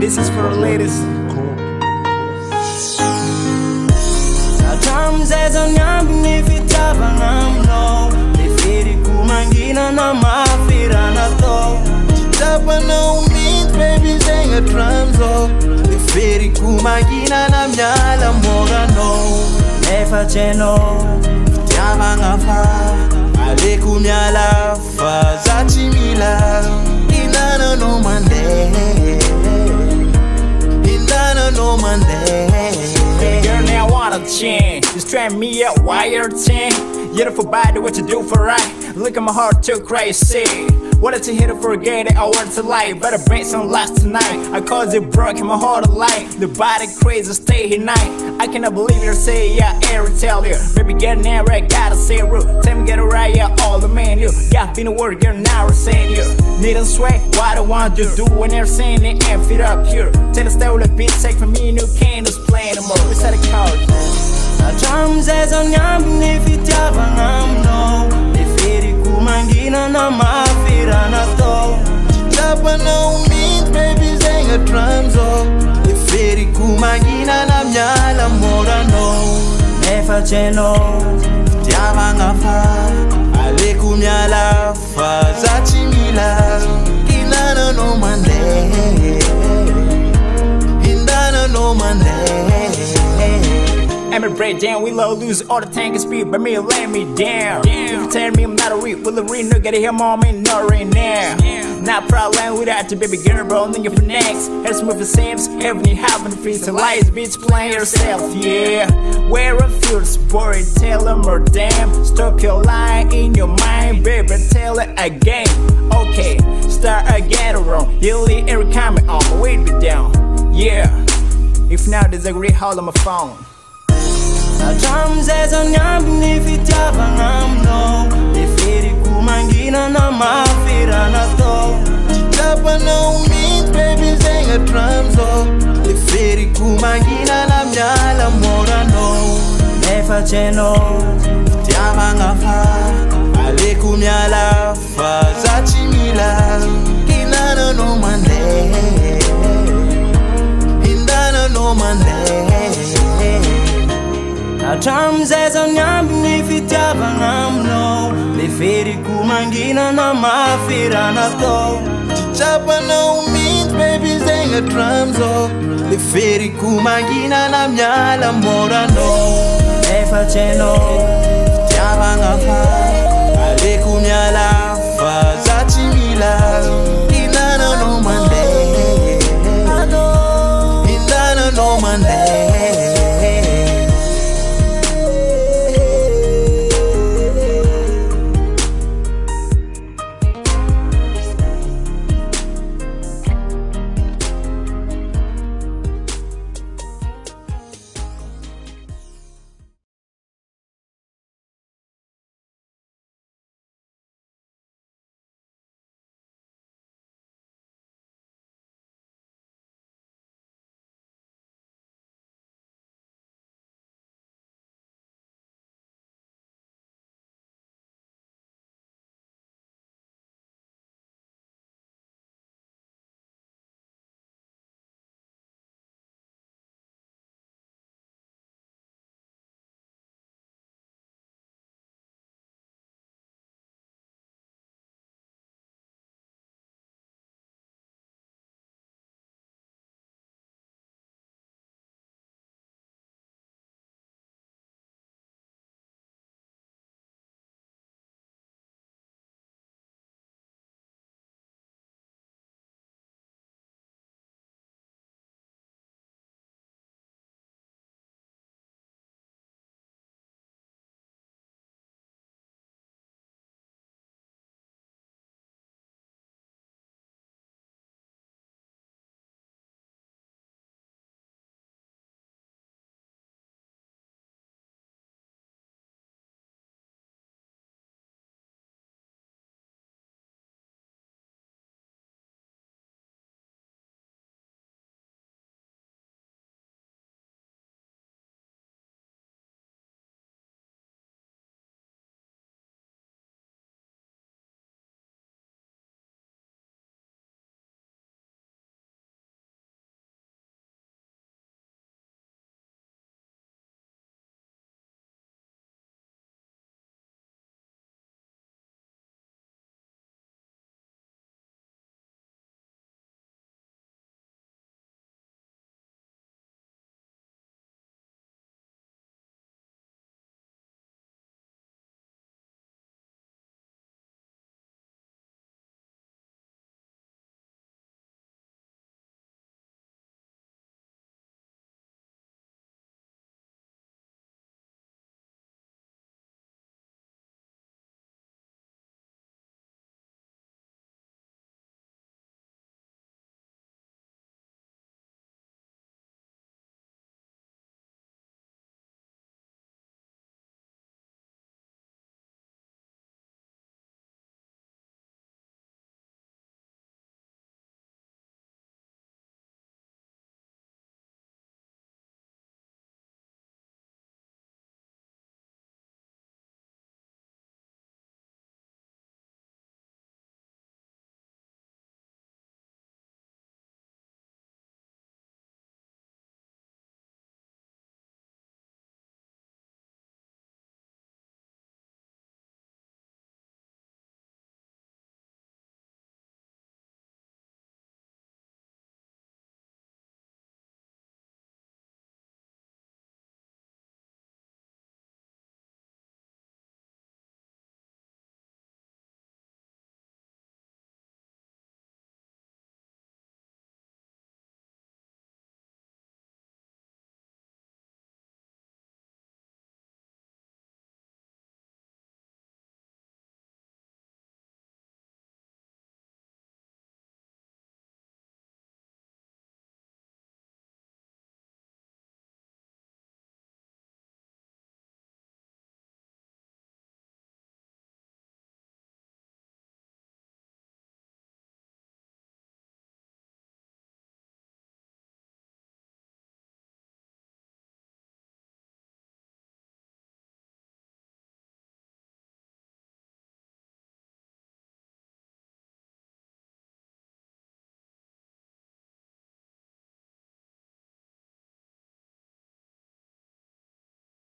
This is for the ladies. Times as I'm young, if it's up and I'm low, if it kumangina na mafira na to. Chapa no means baby sing a drums up. If it kumangina na mnyala mora no. Nefa cheno, tiama ngafa, ale kumyala fa zachimila. Inana no mande, inana no mande. Girl, now I wanna change. You strap me up, why you're 10? Beautiful body, what you do for right? Look at my heart too crazy. Wanted to hit it for a game that I wanted to like. Better bring some last tonight. I caused it broke, my heart alight. The body crazy, stay here night. I cannot believe you say yeah, I tell you. Baby, get in right, gotta say it real. Tell me get it right, yeah, all the man you got been a word, girl, now we're saying you. Need a sweat, what I want to do when they're saying they ain't fit up here. Tell us that will a bit take from me, new candles playing them more. We said a couch. Drums as I'm young, if it's up and I'm low. If it kumangina na mafira na to. Chapa no means baby sing a drums up. If it kumangina na mnyala mora no. Nefa cheno, tiama ngafa, ale kumyala fa zachimila. Inana no mande, indana no mande. I'm a breakdown, we low lose all the tank and speed, but me lay me down. If you tell me I'm not a read, will the read no get it here, mom, ain't no right now. Not problem without your baby girl, bro, then you for next. Head smooth the Sims, heavenly having free to lights, bitch, playing yourself, yeah. Where Rfulce, boring, tell them or damn. Stop your lie in your mind, baby, tell it again. Okay, start again wrong. You leave every comment on, wait me down, yeah. If not disagree, hold on my phone. Drums as I'm young, if it's up and I'm low. If it kumangina na mafira na to. Chapa no means baby sing a drums up. If it kumangina na mnyala mora no. Nefa cheno, tiama ngafa, ale kumyala fa zachimila. Inana no mande, indana no mande. Drums as I'm young, if it's up and I'm low. If it kumangina na mafira na to. Chapa no means baby sing a drums up. If it kumangina na mnyala mora no. Nefa cheno, tiama ngafa, ale kumyala fa zachimila. Inana no mande, indana no mande.